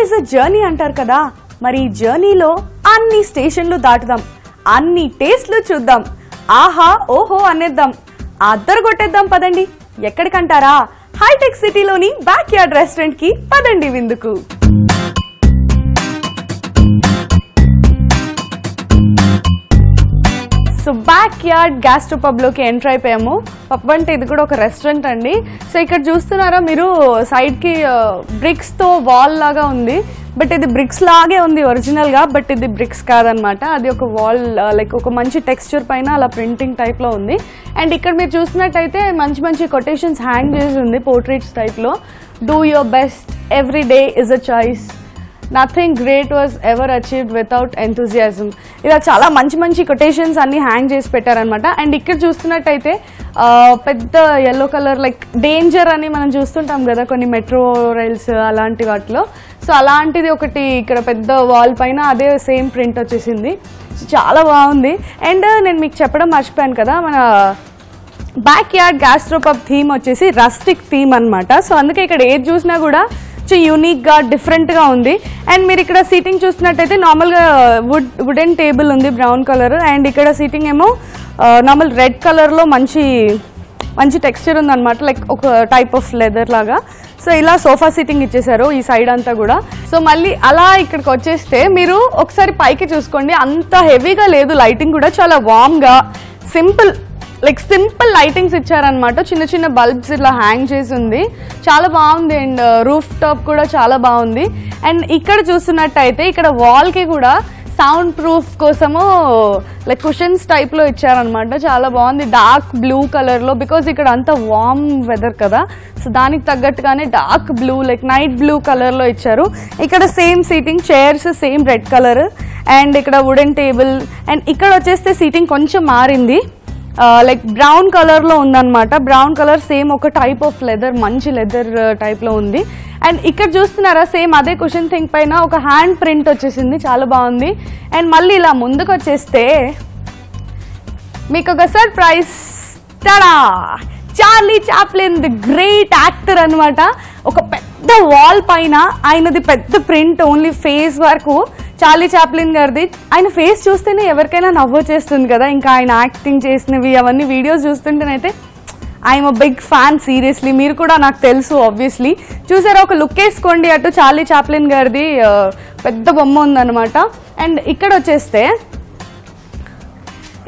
Is a journey అంటారు కదా, మరి ఈ జర్నీలో అన్ని స్టేషన్లు దాటుదాం, అన్ని టేస్ట్లు చూద్దాం, ఆహా ఓహో అనేద్దాం, అద్దరు కొట్టేద్దాం పదండి. ఎక్కడికంటారా? హైటెక్ సిటీలోని బ్యాక్ యార్డ్ రెస్టారెంట్ కి పదండి విందుకు. సో బ్యాక్ యార్డ్ గ్యాస్ట్రో పబ్లోకి ఎంటర్ అయిపోయాము. పబ్ అంటే ఇది కూడా ఒక రెస్టారెంట్ అండి. సో ఇక్కడ చూస్తున్నారా మీరు, సైడ్కి బ్రిక్స్తో వాల్ లాగా ఉంది. బట్ ఇది బ్రిక్స్ లాగే ఉంది ఒరిజినల్గా, బట్ ఇది బ్రిక్స్ కాదనమాట. అది ఒక వాల్ లైక్ ఒక మంచి టెక్స్చర్ పైన అలా ప్రింటింగ్ టైప్లో ఉంది. అండ్ ఇక్కడ మీరు చూసినట్టయితే మంచి మంచి కొటేషన్స్ హ్యాంగ్ చేసి ఉంది పోర్ట్రేట్స్ టైప్లో. Do your best, every day is a choice, nothing great was ever achieved without enthusiasm. ఇలా చాలా మంచి మంచి కొటేషన్స్ అన్ని హ్యాంగ్ చేసి పెట్టారనమాట. అండ్ ఇక్కడ చూస్తున్నట్టయితే పెద్ద ఎల్లో కలర్ లైక్ డేంజర్ అని మనం చూస్తుంటాం కదా కొన్ని మెట్రో రైల్స్ అలాంటి వాటిలో. సో అలాంటిది ఒకటి ఇక్కడ పెద్ద వాల్ పైన అదే సేమ్ ప్రింట్ వచ్చేసింది. సో చాలా బాగుంది. అండ్ నేను మీకు చెప్పడం మర్చిపోయాను కదా, మన back yard gastro pub theme వచ్చేసి రస్టిక్ థీమ్ అనమాట. సో అందుకే ఇక్కడ ఏది చూసినా కూడా యూనిక్గా డిఫరెంట్గా ఉంది. అండ్ మీరు ఇక్కడ సీటింగ్ చూస్తున్నట్టయితే నార్మల్గా వుడెన్ టేబుల్ ఉంది బ్రౌన్ కలర్. అండ్ ఇక్కడ సీటింగ్ ఏమో నార్మల్ రెడ్ కలర్లో మంచి మంచి టెక్స్చర్ ఉందన్నమాట, లైక్ ఒక టైప్ ఆఫ్ లెదర్ లాగా. సో ఇలా సోఫా సీటింగ్ ఇచ్చేసారు ఈ సైడ్ అంతా కూడా. సో మళ్ళీ అలా ఇక్కడికి వచ్చేస్తే మీరు ఒకసారి పైకి చూసుకోండి, అంత హెవీగా లేదు, లైటింగ్ కూడా చాలా వామ్గా సింపుల్ లైటింగ్స్ ఇచ్చారనమాట. చిన్న చిన్న బల్బ్స్ ఇట్లా హ్యాంగ్ చేసి ఉంది, చాలా బాగుంది. అండ్ రూఫ్ టాప్ కూడా చాలా బాగుంది. అండ్ ఇక్కడ చూస్తున్నట్టయితే ఇక్కడ వాల్కి కూడా సౌండ్ ప్రూఫ్ కోసము లైక్ కుషన్స్ టైప్లో ఇచ్చారనమాట, చాలా బాగుంది. డార్క్ బ్లూ కలర్లో, బికాజ్ ఇక్కడ అంతా వార్మ్ వెదర్ కదా, సో దానికి తగ్గట్టుగానే dark blue like night blue కలర్లో ఇచ్చారు. ఇక్కడ same seating chairs same red colour. And ఇక్కడ వుడెన్ టేబుల్. అండ్ ఇక్కడ వచ్చేస్తే సీటింగ్ కొంచెం మారింది, లైక్ బ్రౌన్ కలర్లో ఉందన్నమాట. బ్రౌన్ కలర్ సేమ్ ఒక టైప్ ఆఫ్ లెదర్, మంచి లెదర్ టైప్లో ఉంది. అండ్ ఇక్కడ చూస్తున్నారా సేమ్ అదే కుషన్ థింగ్ పైన ఒక హ్యాండ్ ప్రింట్ వచ్చేసింది, చాలా బాగుంది. అండ్ మళ్ళీ ఇలా ముందుకు వచ్చేస్తే మీకు ఒక surprise, ta-da! Charlie Chaplin the great actor అనమాట. ఒక పెద్ద వాల్ పైన ఆయనది పెద్ద ప్రింట్, ఓన్లీ ఫేస్ వరకు చార్లీ చాప్లిన్ గారిది. ఆయన ఫేస్ చూస్తేనే ఎవరికైనా నవ్వొచ్చేస్తుంది కదా, ఇంకా ఆయన యాక్టింగ్ చేసినవి అవన్నీ వీడియోస్ చూస్తుంటేనైతే I'm a big fan seriously. మీరు కూడా నాకు తెలుసు ఆబ్వియస్లీ. చూసారా, ఒక లుక్ వేసుకోండి, అటు చార్లీ చాప్లిన్ గారిది పెద్ద బొమ్మ ఉందన్నమాట. అండ్ ఇక్కడ వచ్చేస్తే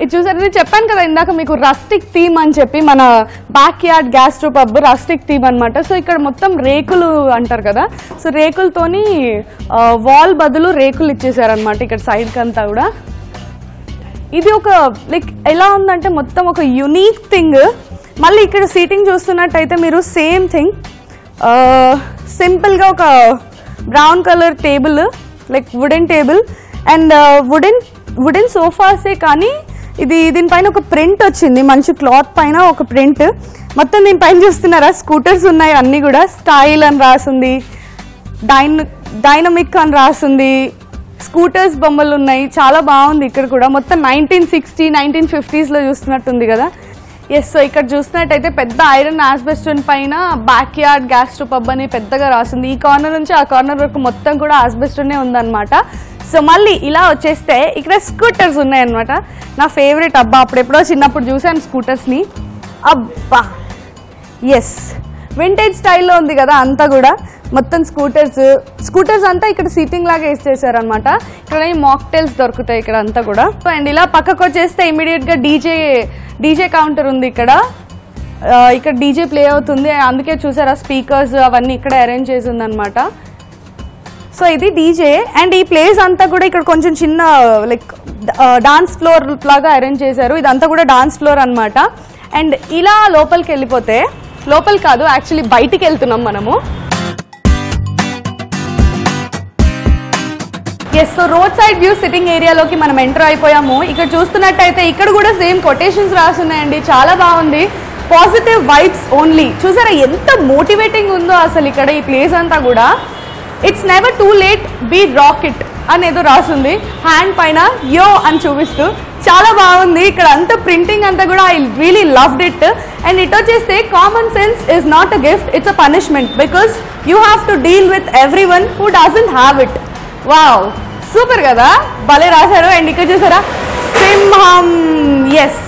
ఇది చూసారు, నేను చెప్పాను కదా ఇందాక మీకు రస్టిక్ థీమ్ అని చెప్పి, మన back yard gastro pub rustic theme అనమాట. సో ఇక్కడ మొత్తం రేకులు అంటారు కదా, సో రేకులతోని వాల్ బదులు రేకులు ఇచ్చేసారనమాట ఇక్కడ సైడ్కి అంతా కూడా. ఇది ఒక లైక్ ఎలా ఉందంటే మొత్తం ఒక యునీక్ థింగ్. మళ్ళీ ఇక్కడ సీటింగ్ చూస్తున్నట్టయితే మీరు సేమ్ థింగ్, సింపుల్గా ఒక brown colour table like wooden table. And wooden సోఫాసే కానీ దీనిపైన ఒక ప్రింట్ వచ్చింది, మంచి క్లాత్ పైన ఒక ప్రింట్. మొత్తం దీనిపైన చూస్తున్నారా స్కూటర్స్ ఉన్నాయి, అన్నీ కూడా స్టైల్ అని రాసింది, డైనమిక్ అని రాసింది, స్కూటర్స్ బొమ్మలు ఉన్నాయి, చాలా బాగుంది. ఇక్కడ కూడా మొత్తం 1960, 1950s చూస్తున్నట్టుంది కదా. ఎస్, సో ఇక్కడ చూసినట్టయితే పెద్ద ఐరన్ ఆస్బెస్టన్ పైన బ్యాక్ యార్డ్ గ్యాస్ట్రో పబ్ అని పెద్దగా రాసింది. ఈ కార్నర్ నుంచి ఆ కార్నర్ వరకు మొత్తం కూడా ఆస్బెస్టనే ఉందన్నమాట. సో మళ్ళీ ఇలా వచ్చేస్తే ఇక్కడ స్కూటర్స్ ఉన్నాయన్నమాట, నా ఫేవరెట్. అబ్బా, అప్పుడెప్పుడో చిన్నప్పుడు చూసాను స్కూటర్స్ని. అబ్బా ఎస్, వింటేజ్ స్టైల్లో ఉంది కదా అంతా కూడా, మొత్తం స్కూటర్స్ అంతా ఇక్కడ సీటింగ్ లాగా వేసేసారనమాట. ఇక్కడ మాక్టైల్స్ దొరుకుతాయి ఇక్కడ అంతా కూడా. అండ్ ఇలా పక్కకు వచ్చేస్తే ఇమీడియట్గా డీజే కౌంటర్ ఉంది ఇక్కడ. ఇక్కడ డీజే ప్లే అవుతుంది, అందుకే చూసారా స్పీకర్స్ అవన్నీ ఇక్కడ అరేంజ్ చేసి ఉందన్నమాట. సో ఇది డీజే. అండ్ ఈ ప్లేస్ అంతా కూడా ఇక్కడ కొంచెం చిన్న లైక్ డాన్స్ ఫ్లోర్ లాగా అరేంజ్ చేశారు, ఇదంతా కూడా డాన్స్ ఫ్లోర్ అనమాట. అండ్ ఇలా లోపలికి వెళ్ళిపోతే, లోపలి కాదు యాక్చువల్లీ బయటికి వెళ్తున్నాం మనము. Yes, so road side view sitting ఏరియాలోకి మనం ఎంటర్ అయిపోయాము. ఇక్కడ చూస్తున్నట్టయితే ఇక్కడ కూడా సేమ్ కొటేషన్స్ రాసున్నాయండి, చాలా బాగుంది. Positive vibes only. చూసారా ఎంత మోటివేటింగ్ ఉందో అసలు ఇక్కడ ఈ ప్లేస్ అంతా కూడా. It's never too late, be rocket అనేదో రాసింది హ్యాండ్ పైన యో అని చూపిస్తూ. చాలా బాగుంది. ఇక్కడ అంతా ప్రింటింగ్ అంతా కూడా I really loved it. And it వచ్చేస్తే common sense is not a gift, it's a punishment because you have to deal with every one who doesn't have it. Wow, super కదా, భలే రాశారు. అండ్ ఇక్కడ చూసారా సింహం, yes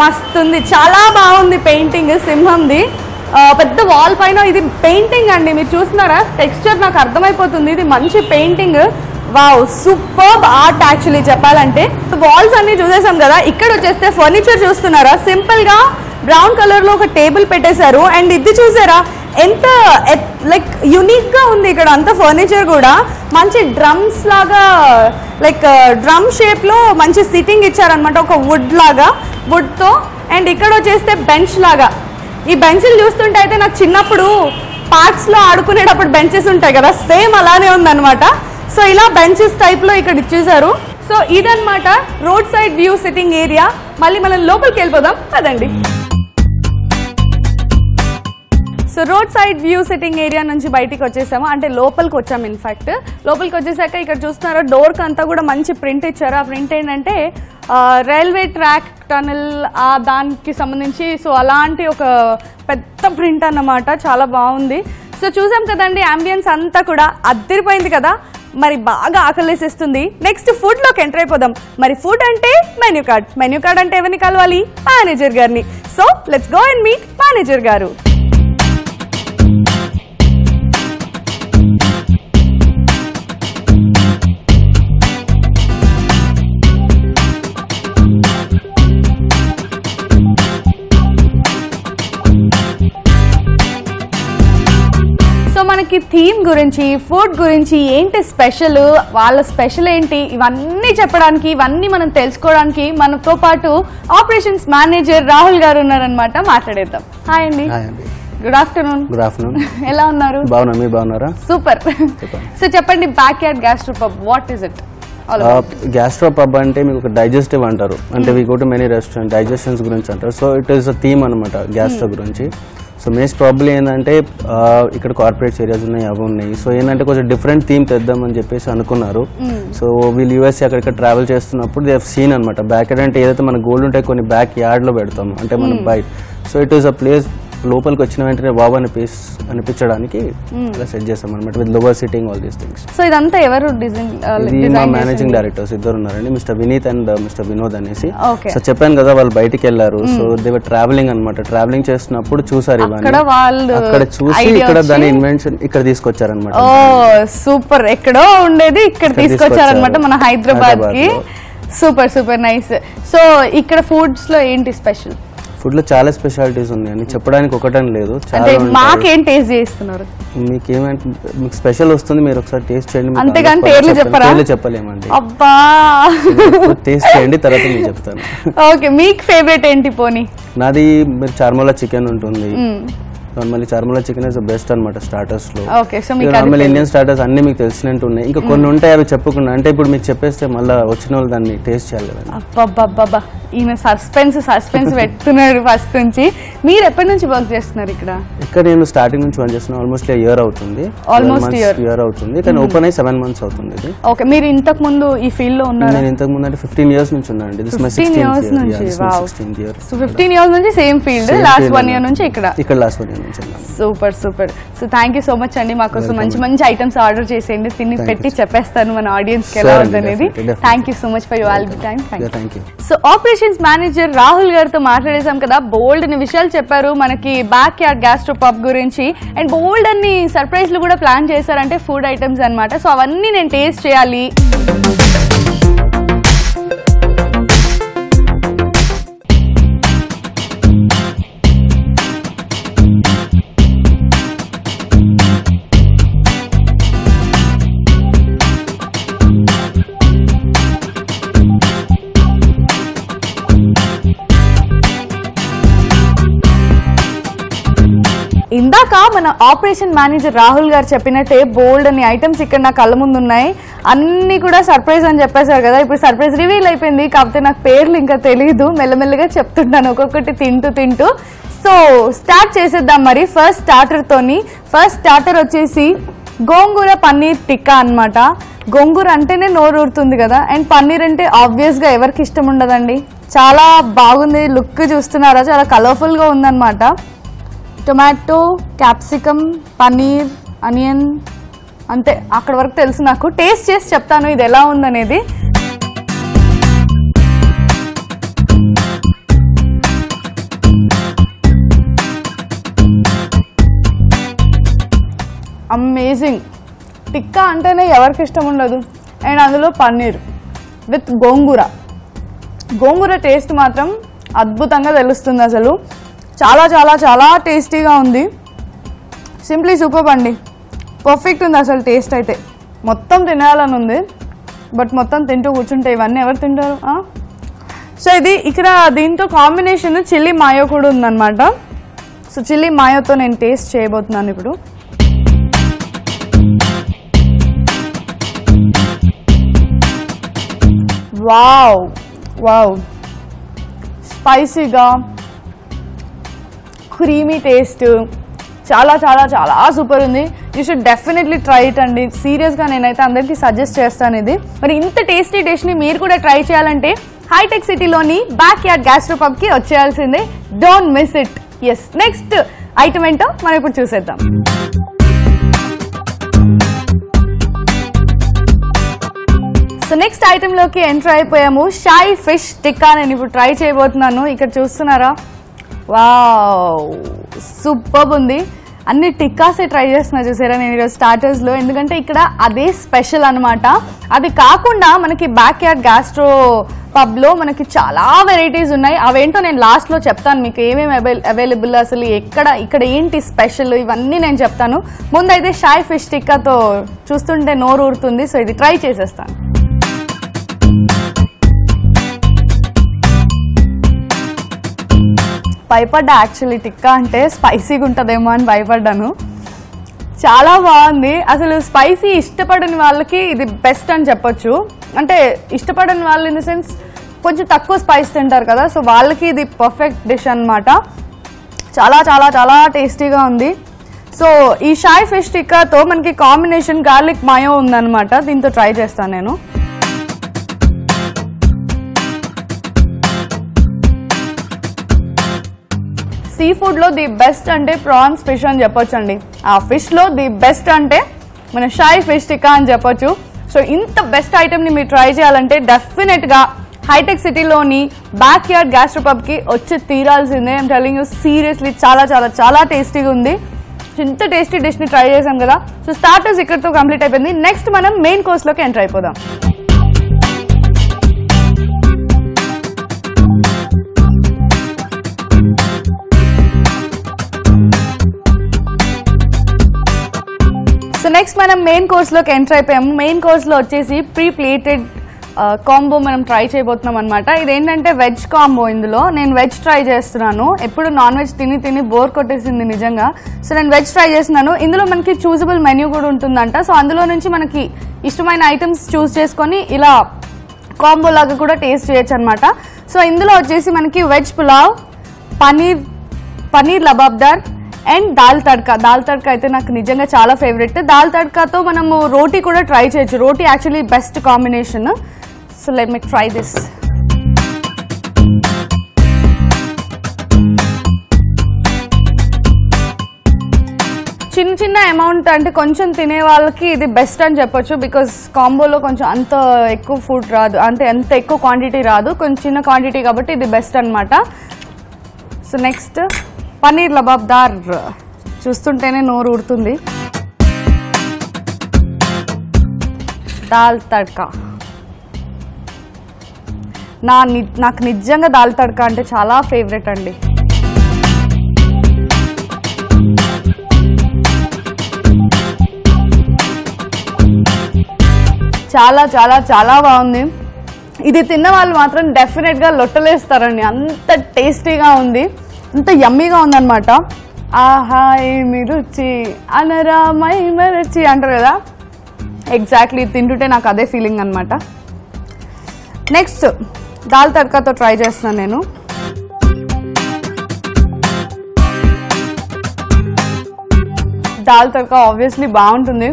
మస్తుంది, చాలా బాగుంది పెయింటింగ్ సింహంది. పెద్ద వాల్ పైన ఇది పెయింటింగ్ అండి, మీరు చూస్తున్నారా టెక్స్చర్ నాకు అర్థమైపోతుంది, ఇది మంచి painting. Wow, superb art actually చెప్పాలంటే. వాల్స్ అన్ని చూసేసాం కదా, ఇక్కడ వచ్చేస్తే ఫర్నిచర్ చూస్తున్నారా, సింపుల్ గా బ్రౌన్ కలర్ లో ఒక టేబుల్ పెట్టేశారు. అండ్ ఇది చూసారా ఎంత లైక్ యునిక్ గా ఉంది, ఇక్కడ అంత ఫర్నిచర్ కూడా మంచి డ్రమ్స్ లాగా లైక్ డ్రమ్ షేప్ లో మంచి సిట్టింగ్ ఇచ్చారనమాట, ఒక వుడ్ లాగా, వుడ్ తో. అండ్ ఇక్కడ వచ్చేస్తే బెంచ్ లాగా, ఈ బెంచ్లు చూస్తుంటే అయితే నాకు చిన్నప్పుడు పార్క్స్ లో ఆడుకునేటప్పుడు బెంచెస్ ఉంటాయి కదా, సేమ్ అలానే ఉందన్నమాట. సో ఇలా బెంచెస్ టైప్ లో ఇక్కడ ఇచ్చేసారు. సో ఇదన్నమాట road side view sitting area. మళ్ళీ మనం లోపలికి వెళ్ళిపోదాం పదండి. So road side view sitting area నుంచి బయటికి వచ్చేసాము, అంటే లోపలికి వచ్చాము. ఇన్ఫాక్ట్ లోపలికి వచ్చేసాక ఇక్కడ చూస్తున్నారా డోర్కి అంతా కూడా మంచి ప్రింట్ ఇచ్చారు. ఆ ప్రింట్ ఏంటంటే రైల్వే ట్రాక్ టనల్ దానికి సంబంధించి, సో అలాంటి ఒక పెద్ద ప్రింట్ అన్నమాట, చాలా బాగుంది. సో చూసాం కదండి, అంబియన్స్ అంతా కూడా అద్దరిపోయింది కదా, మరి బాగా ఆకలేసేస్తుంది. నెక్స్ట్ ఫుడ్ లోకి ఎంటర్ అయిపోదాం. మరి ఫుడ్ అంటే మెన్యూ కార్డ్, మెన్యూ కార్డ్ అంటే ఎవరిని కలవాలి, మేనేజర్ గారిని. So let's go and meet manager గారు. మనకి థీమ్ గురించి, ఫుడ్ గురించి, ఏంటి స్పెషల్, వాళ్ళ స్పెషల్ ఏంటి, ఇవన్నీ చెప్పడానికి, ఇవన్నీ మనం తెలుసుకోవడానికి మనతో పాటు ఆపరేషన్స్ మేనేజర్ రాహుల్ గారు ఉన్నారనమాట. మాట్లాడేద్దాం. హాయ్ అండి. Good afternoon. Good afternoon. ఎలా ఉన్నారు? బాగున్నా, మీరు బాగున్నారా? సూపర్. సో చెప్పండి, back yard gastro pub, what is it? Gastro pub అంటే మీకు ఒక డైజెస్టివ్ అంటారు, అంటే we go to many restaurant, digestions గురించి అంటారు. So it is a theme అనమాట గ్యాస్ట్రో గురించి. సో మోస్ట్ ప్రాబ్లీ ఏంటంటే ఇక్కడ కార్పొరేట్ ఏరియాస్ ఉన్నాయి, అవి ఉన్నాయి. సో ఏంటంటే కొంచెం డిఫరెంట్ థీమ్ తెద్దామని చెప్పేసి అనుకున్నారు. సో వీళ్ళు యూఎస్ఏ అక్కడిక్కడ ట్రావెల్ చేస్తున్నప్పుడు దే హావ్ సీన్ అనమాట, బ్యాక్ యార్డ్ అంటే ఏదైతే మన గోల్డ్ ఉంటాయి కొన్ని బ్యాక్ యార్డ్ లో పెడతాము, అంటే మనం బయట. So it is a place లోపలికి వచ్చిన వెంటనే వావ్ అనిపించడానికి అలా సెట్ చేస్తాం అనమాట, with lower sitting, all these things. So ఇదంతా ఎవరు డిజైన్? ఇది మా మేనేజింగ్ డైరెక్టర్స్ ఇద్దరు ఉన్నారండి, mister Vineet and mister Vinod అనేసి. సో చెప్పాను కదా, వాళ్ళు బయటికి వెళ్ళారు. సో దే వర్ ట్రావెలింగ్ అనమాట, ట్రావెలింగ్ చేస్తున్నప్పుడు చూసారు ఇవన్నీ, అక్కడ చూసి ఇక్కడ దాని ఇన్వెన్షన్ ఇక్కడ తీసుకొచ్చారనమాట. ఓ సూపర్, ఎక్కడో ఉండేది ఇక్కడ తీసుకొచ్చారనమాట మన హైదరాబాద్ కి. Super super nice. సో ఇక్కడ ఫుడ్స్ లో ఏంటి స్పెషల్? ఫుడ్ లో చాలా స్పెషాలిటీస్ ఉన్నాయని చెప్పడానికి ఒకటని లేదు, మాకేం టేస్ట్ చేస్తున్నారు, మీకేమంటే మీకు స్పెషల్ వస్తుంది, మీరు ఒకసారి టేస్ట్ చేయండి. అంతేగాని పేర్లు చెప్పరా? పేర్లు చెప్పలేమండి. అబ్బా, టేస్ట్ చేయండి, తర్వాత నేను చెప్తాను. ఓకే, మీకు ఫేవరెట్ ఏంటి? పోనీ నాది మీరు చార్మోలా చికెన్ ఉంటుంది, normally chermoula chicken is the best అనమాట స్టార్టర్స్ లో. నార్మల్ ఇండియన్ స్టార్టర్స్ అన్ని మీకు తెలిసినట్టు ఉన్నాయి, ఇంకా కొన్ని ఉంటాయి అవి చెప్పకుండా, అంటే ఇప్పుడు మీకు చెప్పేస్తే మళ్ళీ వచ్చిన వాళ్ళు దాన్ని టేస్ట్ చేయాలి కదా. అబ్బబ్బబ్బా, ఈయన సస్పెన్స్ పెడుతున్నాడు ఫస్ట్ నుంచి. మీరు ఎప్పటి నుంచి వర్క్ చేస్తున్నారు ఇక్కడ? ఇక్కడ నేను స్టార్టింగ్ నుంచి వర్క్ చేస్తున్నాను, ఆల్మోస్ట్ ఇయర్ అవుతుంది. ఇయర్ అవుతుంది, కానీ ఓపెన్ అయ్యి 7 months అవుతుంది ఇది. ఓకే, మీరు ఇంతకు ముందు ఈ ఫీల్డ్ లో ఉన్నారు? నేను ఇంతకు ముందు అంటే 15 years నుంచి ఉన్నానండి. 15 years నుంచి. సో 15 years నుంచి సేమ్ ఫీల్డ్, లాస్ట్ 1 year నుంచి ఇక్కడ లాస్ట్ 1 year నుంచి. Super super. So thank you so much అండి, మాకోసం మంచి మంచి ఐటమ్స్ ఆర్డర్ చేసేయండి, తిని పెట్టి చెప్పేస్తాను మన ఆడియన్స్ కి ఎలా ఉందనేది. Thank you so much for your valuable time. Thank you. So operations manager Rahul గారితో మాట్లాడేసాం కదా, బోల్డ్ అన్ని విషయాలు చెప్పారు మనకి బ్యాక్ యార్డ్ గ్యాస్ట్రో పబ్ గురించి. అండ్ బోల్డ్ అన్ని సర్ప్రైజ్లు కూడా ప్లాన్ చేశారంటే ఫుడ్ ఐటమ్స్ అనమాట. సో అవన్నీ నేను టేస్ట్ చేయాలి. ఇందాక మన ఆపరేషన్ మేనేజర్ రాహుల్ గారు చెప్పినట్టే బోల్డ్ అని ఐటమ్స్ ఇక్కడ నా కళ్ళ ముందు ఉన్నాయి, అన్ని కూడా సర్ప్రైజ్ అని చెప్పేశారు కదా. ఇప్పుడు సర్ప్రైజ్ రివీల్ అయిపోయింది, కాకపోతే నాకు పేర్లు ఇంకా తెలియదు, మెల్లమెల్లగా చెప్తుంటాను ఒక్కొక్కటి తింటూ. సో స్టార్ట్ చేసేద్దాం మరి ఫస్ట్ స్టార్టర్ తోని. ఫస్ట్ స్టార్టర్ వచ్చేసి గోంగూర పన్నీర్ టిక్కా అన్నమాట. గోంగూర అంటేనే నోరు ఊరుతుంది కదా, అండ్ పన్నీర్ అంటే ఆబ్వియస్గా ఎవరికి ఇష్టం ఉండదండి. చాలా బాగుంది, లుక్ చూస్తున్నారా, చాలా కలర్ఫుల్గా ఉందన్నమాట. టొమాటో, క్యాప్సికమ్, పన్నీర్, ఆనియన్, అంతే అక్కడ వరకు తెలుసు నాకు. టేస్ట్ చేసి చెప్తాను ఇది ఎలా ఉందనేది. అమేజింగ్. టిక్కా అంటేనే ఎవరికి ఇష్టం ఉండదు, అండ్ అందులో పన్నీర్ విత్ గోంగూర టేస్ట్ మాత్రం అద్భుతంగా తెలుస్తుంది. అసలు చాలా చాలా చాలా టేస్టీగా ఉంది. సింప్లీ సూపర్ అండి, పర్ఫెక్ట్ ఉంది అసలు. టేస్ట్ అయితే మొత్తం తినాలని ఉంది, బట్ మొత్తం తింటూ కూర్చుంటే ఇవన్నీ ఎవరు తింటారు? సో ఇది ఇక్కడ దీంతో కాంబినేషన్ చిల్లీ మాయో కూడా ఉందన్నమాట. సో చిల్లీ మాయోతో నేను టేస్ట్ చేయబోతున్నాను ఇప్పుడు. వావ్, స్పైసీగా, క్రీమీ టేస్ట్, చాలా చాలా చాలా సూపర్ ఉంది. You should definitely try it అండి. సీరియస్గా నేనైతే అందరికీ సజెస్ట్ చేస్తాను ఇది. మరి ఇంత టేస్టీ డిష్ని మీరు కూడా ట్రై చేయాలంటే హైటెక్ సిటీలోని బ్యాక్ యార్డ్ గ్యాస్ట్రో పబ్కి వచ్చేయాల్సిందే. Don't miss it. Yes, next item ఏంటో మనం ఇప్పుడు చూసేద్దాం. సో నెక్స్ట్ ఐటెంలోకి ఎంటర్ అయిపోయాము. షాయి ఫిష్ టిక్కా నేను ఇప్పుడు ట్రై చేయబోతున్నాను. ఇక్కడ చూస్తున్నారా, వావ్ సూపర్ ఉంది. అన్ని టిక్కాసే ట్రై చేస్తున్నా చూసారా నేను ఈరోజు స్టార్టర్స్లో, ఎందుకంటే ఇక్కడ అదే స్పెషల్ అనమాట. అది కాకుండా మనకి బ్యాక్ యార్డ్ గ్యాస్ట్రో పబ్లో మనకి చాలా వెరైటీస్ ఉన్నాయి. అవేంటో నేను లాస్ట్లో చెప్తాను మీకు, ఏమేమి అవైలబుల్, అసలు ఇక్కడ ఏంటి స్పెషల్, ఇవన్నీ నేను చెప్తాను. ముందైతే షాయి ఫిష్ టిక్కాతో చూస్తుంటే నోరు ఊరుతుంది. సో ఇది ట్రై చేసేస్తాను. భయపడ్డా, యాక్చువల్లీ టిక్కా అంటే స్పైసీగా ఉంటుందేమో అని భయపడ్డాను. చాలా బాగుంది. అసలు స్పైసీ ఇష్టపడని వాళ్ళకి ఇది బెస్ట్ అని చెప్పొచ్చు. అంటే ఇష్టపడని వాళ్ళు ఇన్ ద సెన్స్ కొంచెం తక్కువ స్పైస్ తింటారు కదా, సో వాళ్ళకి ఇది పర్ఫెక్ట్ డిష్ అనమాట. చాలా చాలా చాలా టేస్టీగా ఉంది. సో ఈ షాయి ఫిష్ టిక్కాతో మనకి కాంబినేషన్ గార్లిక్ మాయో ఉందన్నమాట. దీంతో ట్రై చేస్తాను నేను. సీ ఫుడ్లో ది బెస్ట్ అంటే ప్రాన్స్ ఫిష్ అని చెప్పొచ్చు అండి. ఆ ఫిష్లో ది బెస్ట్ అంటే మన షాయి ఫిష్ టిక్కా అని చెప్పొచ్చు. సో ఇంత బెస్ట్ ఐటెంని మీరు ట్రై చేయాలంటే డెఫినెట్గా హైటెక్ సిటీలోని బ్యాక్ యార్డ్ గ్యాస్ట్రో పబ్కి వచ్చి తీరాల్సిందే. ఐమ్ టెల్లింగ్ యూ సీరియస్లీ, చాలా చాలా చాలా టేస్టీగా ఉంది. ఇంత టేస్టీ డిష్ని ట్రై చేసాం కదా. సో స్టార్టర్స్ ఇక్కడితో కంప్లీట్ అయిపోయింది. నెక్స్ట్ మనం మెయిన్ కోర్స్లోకి ఎంటర్ అయిపోదాం. సో నెక్స్ట్ మనం మెయిన్ కోర్స్లోకి ఎంటర్ అయిపోయాము. మెయిన్ కోర్స్లో వచ్చేసి ప్రీ ప్లేటెడ్ కాంబో మనం ట్రై చేయబోతున్నాం అనమాట. ఇదేంటంటే వెజ్ కాంబో. ఇందులో నేను వెజ్ ట్రై చేస్తున్నాను. ఎప్పుడు నాన్ వెజ్ తిని తిని బోర్ కొట్టేసింది నిజంగా. సో నేను వెజ్ ట్రై చేస్తున్నాను. ఇందులో మనకి చూజబుల్ మెన్యూ కూడా ఉంటుందంట. సో అందులో నుంచి మనకి ఇష్టమైన ఐటమ్స్ చూస్ చేసుకొని ఇలా కాంబో లాగా కూడా టేస్ట్ చేయొచ్చు అనమాట. సో ఇందులో వచ్చేసి మనకి వెజ్ పులావ్, పనీర్ లబాబ్దార్ అండ్ దాల్ తడ్కా అయితే నాకు నిజంగా చాలా ఫేవరెట్. దాల్ తడ్కాతో మనము రోటీ కూడా ట్రై చేయొచ్చు. రోటీ actually best combination. So let me try this. చిన్న అమౌంట్ అంటే కొంచెం తినే వాళ్ళకి ఇది బెస్ట్ అని చెప్పొచ్చు. బికాస్ కాంబోలో కొంచెం అంత ఎక్కువ ఫుడ్ రాదు, అంటే అంత ఎక్కువ క్వాంటిటీ రాదు, కొంచెం చిన్న క్వాంటిటీ కాబట్టి ఇది బెస్ట్ అనమాట. సో నెక్స్ట్ పనీర్ లబాబ్దార్ చూస్తుంటేనే నోరు ఊరుతుంది. దాల్ తడ్కా నాకు నిజంగా దాల్ తడ్కా అంటే చాలా ఫేవరెట్ అండి. చాలా చాలా చాలా బాగుంది. ఇది తిన్న వాళ్ళు మాత్రం డెఫినెట్గా లొట్టలేస్తారండి, అంత టేస్టీగా ఉంది, అంత యమ్మీగా ఉందన్నమాట. ఆహా ఏమి రుచి అనరామై మరచి అంటారు కదా, ఎగ్జాక్ట్లీ తింటుంటే నాకు అదే ఫీలింగ్ అనమాట. నెక్స్ట్ దాల్ తడ్కాతో ట్రై చేస్తున్నాను నేను. దాల్ తడ్కా ఆబ్వియస్లీ బాగుంటుంది,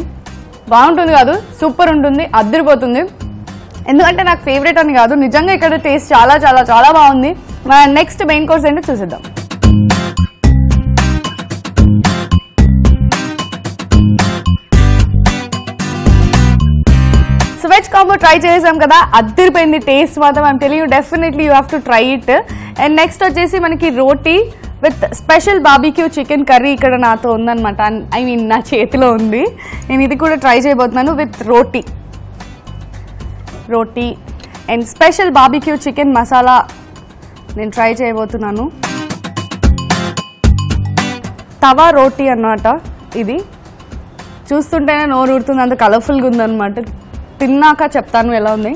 బాగుంటుంది కాదు, సూపర్ ఉంటుంది, అద్దరిపోతుంది. ఎందుకంటే నాకు ఫేవరెట్ అని కాదు, నిజంగా ఇక్కడ టేస్ట్ చాలా చాలా చాలా బాగుంది. నెక్స్ట్ మెయిన్ కోర్స్ ఏంటో చూసేద్దాం. వెజ్ కాంబో ట్రై చేసాం కదా, అద్దరిపోయింది టేస్ట్ మాత్రం. I'm telling you, definitely you have to try it. And next వచ్చేసి మనకి రోటీ with special barbecue chicken curry ఇక్కడ నాతో ఉందన్నమాట. ఐ మీన్ నా చేతిలో ఉంది. నేను ఇది కూడా ట్రై చేయబోతున్నాను with roti and special barbecue chicken masala నేను ట్రై చేయబోతున్నాను. తవా రోటీ అన్నమాట ఇది. చూస్తుంటేనే నోరు ఊరుతుంది, అంత కలర్ఫుల్గా ఉందన్నమాట. తిన్నాక చెప్తాను ఎలా ఉంది.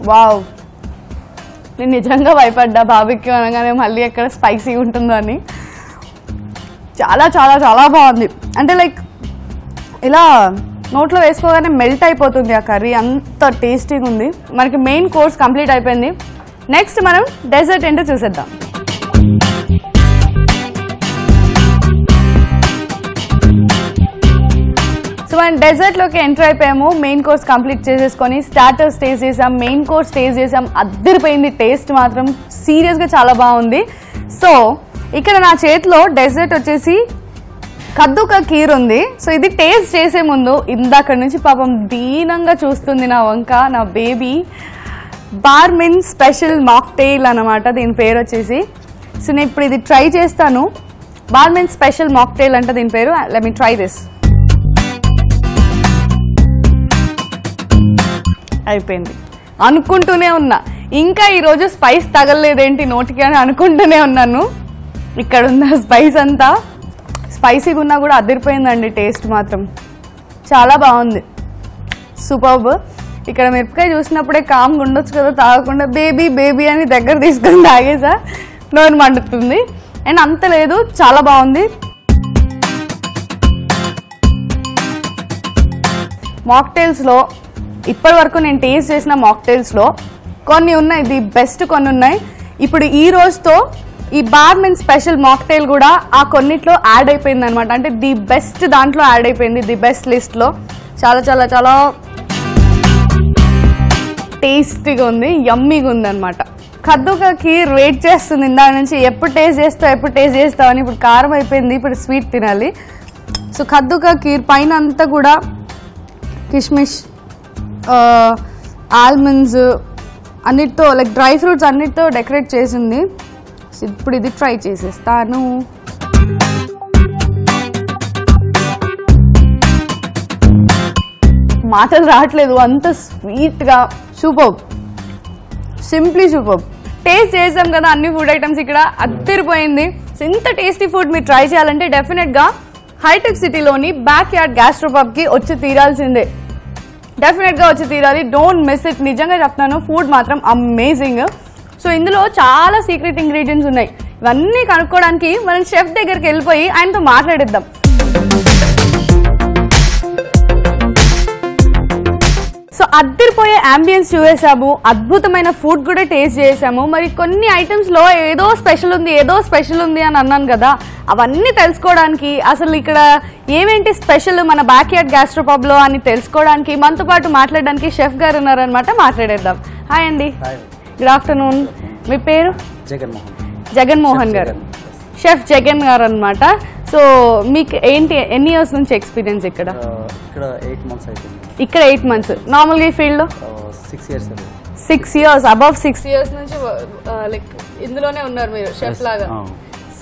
వావ్, నేను నిజంగా భయపడ్డా బార్బిక్యూ అనగానే మళ్ళీ ఎక్కడ స్పైసీ ఉంటుందో అని. చాలా చాలా చాలా బాగుంది. అంటే లైక్ ఇలా నోట్లో వేసుకోగానే మెల్ట్ అయిపోతుంది ఆ కర్రీ, అంత టేస్టీగా ఉంది. మనకి మెయిన్ కోర్స్ కంప్లీట్ అయిపోయింది. నెక్స్ట్ మనం డెజర్ట్ ఏంటో చూసేద్దాం. సో మనం డెజర్ట్లోకి ఎంటర్ అయిపోయాము. మెయిన్ కోర్స్ కంప్లీట్ చేసేసుకొని స్టార్టర్స్ టేస్ట్ చేసాం, మెయిన్ కోర్స్ టేస్ట్ చేసాం. అద్దరిపోయింది టేస్ట్ మాత్రం, సీరియస్గా చాలా బాగుంది. సో ఇక్కడ నా చేతిలో డెజర్ట్ వచ్చేసి కద్దు కా ఖీర్ ఉంది. సో ఇది టేస్ట్ చేసే ముందు ఇందాక నుంచి పాపం దీనంగా చూస్తుంది నా వంక నా బేబీ. బార్మిన్ స్పెషల్ మాక్టైల్ అన్నమాట దీని పేరు వచ్చేసి. సో నేను ఇప్పుడు ఇది ట్రై చేస్తాను. బార్మిన్ స్పెషల్ మాక్టైల్ అంటే దీని పేరు. Let me try this. అయిపోయింది అనుకుంటూనే ఉన్నా, ఇంకా ఈరోజు స్పైస్ తగలలేదేంటి నోటికి అని అనుకుంటూనే ఉన్నాను. ఇక్కడ ఉన్న స్పైస్ అంతా స్పైసీగా ఉన్నా కూడా అదిరిపోయిందండి. టేస్ట్ మాత్రం చాలా బాగుంది, సూపర్బ్. ఇక్కడ మిరపకాయ చూసినప్పుడే కామ్గా ఉండొచ్చు కదా, తాగకుండా బేబీ బేబీ అని దగ్గర తీసుకొని తాగేసా, నోరు మండుతుంది. అండ్ అంత లేదు, చాలా బాగుంది. మాక్టైల్స్లో ఇప్పటి వరకు నేను టేస్ట్ చేసిన మాక్టైల్స్లో కొన్ని ఉన్నాయి, ది బెస్ట్ కొన్ని ఉన్నాయి. ఇప్పుడు ఈ రోజుతో ఈ బార్మిన్ స్పెషల్ మాక్టైల్ కూడా ఆ కొన్నిట్లో యాడ్ అయిపోయింది అనమాట. అంటే ది బెస్ట్ దాంట్లో యాడ్ అయిపోయింది, ది బెస్ట్ లిస్ట్లో. చాలా చాలా చాలా టేస్టీగా ఉంది, యమ్మీగా ఉంది అనమాట. కద్దుకా ఖీర్ వెయిట్ చేస్తుంది దాని నుంచి, ఎప్పుడు టేస్ట్ చేస్తావు అని. ఇప్పుడు కారం అయిపోయింది, ఇప్పుడు స్వీట్ తినాలి. సో కద్దుకా ఖీర్ పైన అంతా కూడా కిష్మిష్, ఆల్మండ్స్ అన్నిటితో లైక్ డ్రై ఫ్రూట్స్ అన్నిటితో డెకరేట్ చేసింది. ఇప్పుడు ఇది ట్రై చేసేస్తాను. మాటలు రావట్లేదు, అంత స్వీట్గా సూపర్, సింప్లీ సూపర్. టేస్ట్ చేసాం కదా అన్ని ఫుడ్ ఐటమ్స్, ఇక్కడ అద్దరిపోయింది. ఇంత టేస్టీ ఫుడ్ మీరు ట్రై చేయాలంటే డెఫినెట్గా హైటెక్ సిటీలోని బ్యాక్ యార్డ్ గ్యాస్ట్రోపబ్కి వచ్చి తీరాల్సిందే. డెఫినెట్గా వచ్చి తీరాలి, డోంట్ మిస్ ఇట్. నిజంగా చెప్తాను, ఫుడ్ మాత్రం అమేజింగ్. సో ఇందులో చాలా సీక్రెట్ ఇంగ్రీడియంట్స్ ఉన్నాయి. ఇవన్నీ కనుక్కోవడానికి మనం షెఫ్ దగ్గరికి వెళ్ళిపోయి ఆయనతో మాట్లాడిద్దాం. సో అద్దరిపోయే అంబియన్స్ చూసేసాము, అద్భుతమైన ఫుడ్ కూడా టేస్ట్ చేసాము. మరి కొన్ని ఐటమ్స్లో ఏదో స్పెషల్ ఉంది అని అన్నాను కదా, అవన్నీ తెలుసుకోవడానికి, అసలు ఇక్కడ ఏమేంటి స్పెషల్ మన బ్యాక్ యార్డ్ గ్యాస్ట్రోపబ్లో అని తెలుసుకోవడానికి మనతో పాటు మాట్లాడడానికి షెఫ్ గారు ఉన్నారనమాట. మాట్లాడేద్దాం. హాయ్ అండి, గుడ్ ఆఫ్టర్నూన్. మీ పేరు? జగన్మోహన్ గారు, షెఫ్ జగన్ గారు అనమాట. సో మీకు ఏంటి, ఎన్ని ఇయర్స్ నుంచి ఎక్స్పీరియన్స్ ఇక్కడ? ఇక్కడ 8 months అయిపోయింది. ఇక్కడ 8 months. నార్మల్గా ఈ ఫీల్డ్లో 6 years. 6 years, అబౌవ్ 6 years నుంచి లైక్ ఇందులోనే ఉన్నారు మీరు షెఫ్ లాగా.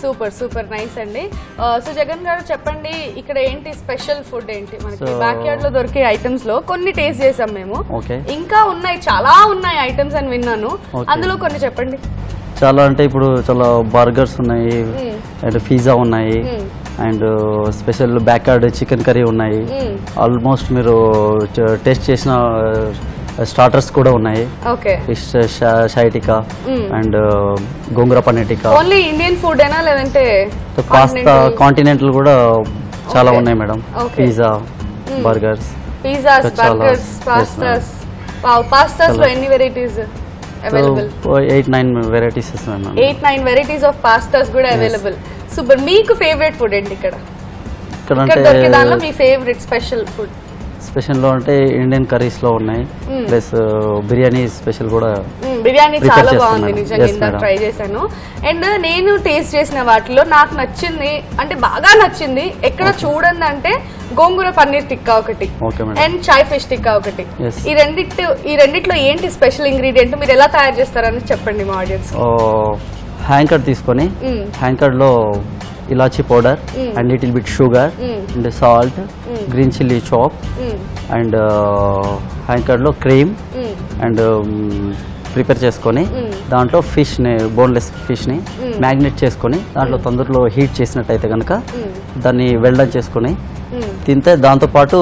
సూపర్ సూపర్ నైస్ అండి. సో జగన్ గారు చెప్పండి, ఇక్కడ ఏంటి స్పెషల్ ఫుడ్ ఏంటి? మనకి బ్యాక్ యార్డ్ లో దొరికే ఐటమ్స్ లో కొన్ని టేస్ట్ చేసాం మేము, ఇంకా ఉన్నాయి, చాలా ఉన్నాయి ఐటమ్స్ అని విన్నాను. అందులో కొన్ని చెప్పండి. చాలా అంటే ఇప్పుడు చాలా బర్గర్స్ ఉన్నాయి, అండ్ పిజ్జా ఉన్నాయి, and special back yard chicken curry ఉన్నాయి. ఆల్మోస్ట్ మీరు టేస్ట్ చేసిన స్టార్టర్స్ కూడా ఉన్నాయి. ఫిష్ షైటికా and gongura paneer tikka. Only Indian food ఏనా లేదంటే పాస్తా కాంటినెంటల్ కూడా చాలా ఉన్నాయి madam. Pizza, burgers, pizzas, burgers, pastas. Wow, pastas లో ఎన్ని varieties available? 8-9 varieties. 8-9 varieties of pastas కూడా అవైలబుల్. సూపర్. మీకు ఫేవరెట్ ఫుడ్ ఏంటి ఇక్కడ అంటే దొరికే దానిలో మీ ఫేవరెట్ స్పెషల్ ఫుడ్? స్పెషల్ లో అంటే ఇండియన్ కర్రీస్ లో ఉన్నాయి, ప్లస్ బిర్యానీ స్పెషల్ కూడా. బిర్యానీ చాలా బాగుంది నిజంగా, ఇందాక ట్రై చేశాను. అండ్ నేను టేస్ట్ చేసిన వాటిలో నాకు నచ్చింది అంటే బాగా నచ్చింది ఎక్కడ చూడండి అంటే గోంగూర పన్నీర్ టిక్కా ఒకటి అండ్ చాయ్ ఫిష్ టిక్కా ఒకటి. ఈ రెండిట్లో ఏంటి స్పెషల్ ఇంగ్రీడియంట్, మీరు ఎలా తయారు చేస్తారని చెప్పండి మా ఆడియన్స్. హ్యాంకర్ తీసుకొని హ్యాంకర్ లో ఇలాచీ powder and little bit sugar and salt, green chilli chop and హ్యాంకర్ లో క్రీమ్ అండ్ ప్రిపేర్ చేసుకొని దాంట్లో ఫిష్ ని, బోన్లెస్ ఫిష్ ని మ్యాగ్నేట్ చేసుకొని దాంట్లో తొందరలో హీట్ చేసినట్టయితే కనుక దాన్ని వెల్డన్ చేసుకొని తింటే, దాంతో పాటు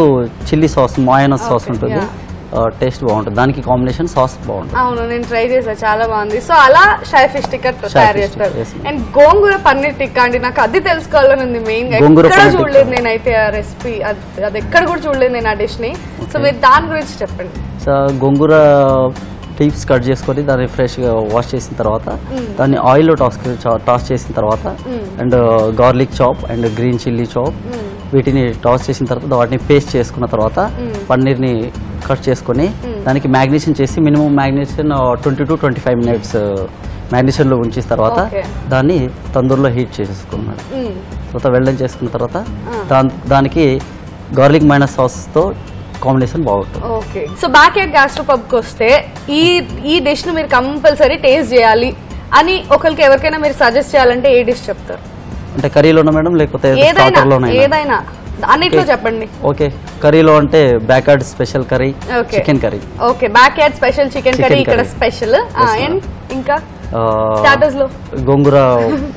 చిల్లీ సాస్, మాయోనస్ సాస్ ఉంటుంది, టేస్ట్ బాగుంటుంది. దానికి కాంబినేషన్ సాస్ బాగుంటుంది. అవును, నేను ట్రై చేసాను, చాలా బాగుంది. సో అలా చాయ్ ఫిష్ టిక్కా తయారు చేస్తారు. అండ్ గోంగూర పన్నీర్ టిక్కా అండి, నాకు అది తెలుసుకోవాలని ఉంది మెయిన్ గా. ఎక్కడ చూడలేదు నేనైతే ఆ రెసిపీ, అది ఎక్కడ కూడా చూడలేదు నేను ఆ డిష్ ని. సో మీరు దాని గురించి చెప్పండి. సో గోంగూర టిప్స్ కట్ చేసుకొని దాన్ని ఫ్రెష్గా వాష్ చేసిన తర్వాత దాన్ని ఆయిల్లో టాస్ చేసిన తర్వాత and garlic chop and green chilli chop వీటిని టాస్ చేసిన తర్వాత వాటిని పేస్ట్ చేసుకున్న తర్వాత పన్నీర్ని కట్ చేసుకొని దానికి మ్యాగ్నేషన్ చేసి మినిమం మ్యాగ్నేషన్ 20 to 25 minutes మ్యాగ్నేషన్లో ఉంచిన తర్వాత దాన్ని తందూరులో హీట్ చేసుకున్నాను. తర్వాత వెల్డన్ చేసుకున్న తర్వాత దానికి గార్లిక్ మైనస్ సాస్తో కాంబినేషన్ బాగుంటుంది. ఓకే, సో బ్యాక్ యార్డ్ గ్యాస్ట్రోపబ్కి వస్తే ఈ డిష్ ను మీరు కంపల్సరీ టేస్ట్ చేయాలి అని ఒకరికి ఎవరికైనా మీరు సజెస్ట్ చేయాలంటే ఏ డిష్ చెప్తారు? అంటే కర్రీలోనా మేడం, లేకపోతే ఏదైనా అన్నిట్లో చెప్పండి. ఓకే, కర్రీలో అంటే back yard special curry chicken curry. Okay, back yard special chicken curry ఇక్కడ స్పెషల్. అండ్ ఇంకా స్టార్టర్స్ లో గోంగూర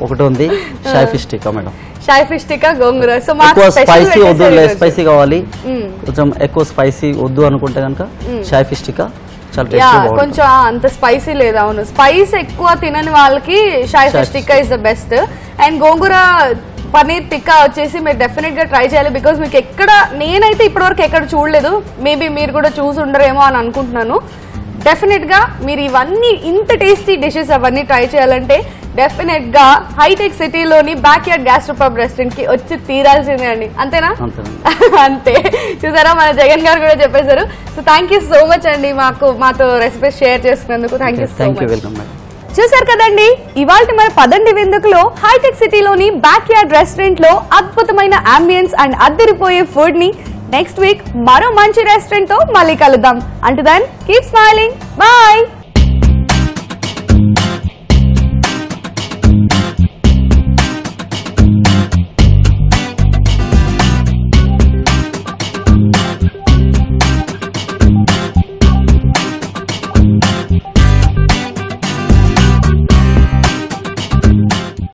ఒకటి ఉంది, చాయ్ ఫిష్ టిక్కా మేడం. చాయ్ ఫిష్ టిక్కా, గోంగూర. సో ఎక్కువ స్పైసీ వద్దు, లెస్ స్పైసీ కావాలి, కొంచెం ఎక్కువ స్పైసీ వద్దు అనుకుంటే కనుక చాయ్ ఫిష్ టిక్కా కొంచెం అంత స్పైసీ లేదు. అవును, స్పైస్ ఎక్కువ తినని వాళ్ళకి చాయ్ fish tikka is the best. And gongura paneer tikka వచ్చేసి మీరు డెఫినెట్ గా ట్రై చేయాలి. బికాస్ మీకు ఎక్కడ, నేనైతే ఇప్పటివరకు ఎక్కడ చూడలేదు, మేబీ మీరు కూడా చూసి ఉండరేమో అని అనుకుంటున్నాను. డెఫినెట్ గా మీరు ఇవన్నీ ఇంత టేస్టీ డిషెస్ అవన్నీ ట్రై చేయాలంటే డెఫినెట్ గా హైటెక్ సిటీలోని బ్యాక్ యార్డ్ గ్యాస్ట్రోపబ్ రెస్టారెంట్ కి వచ్చి తీరాల్సిందే అండి. అంతేనా? అంతే. చూసారా, మన జగన్ గారు కూడా చెప్పేశారు. So thank you so much అండి మాతో రెసిపీస్ షేర్ చేసుకున్నందుకు. Thank you so much. చూసారు కదండి, ఇవాళ మన పదండి విందుకులో హైటెక్ సిటీలోని బ్యాక్ యార్డ్ రెస్టారెంట్ లో అద్భుతమైన అంబియన్స్ అండ్ అద్దరిపోయే ఫుడ్ ని. నెక్స్ట్ వీక్ మరో మంచి రెస్టారెంట్ తో మళ్ళీ కలుద్దాం. అంటు దెన్ కీప్ స్మైలింగ్. బాయ్.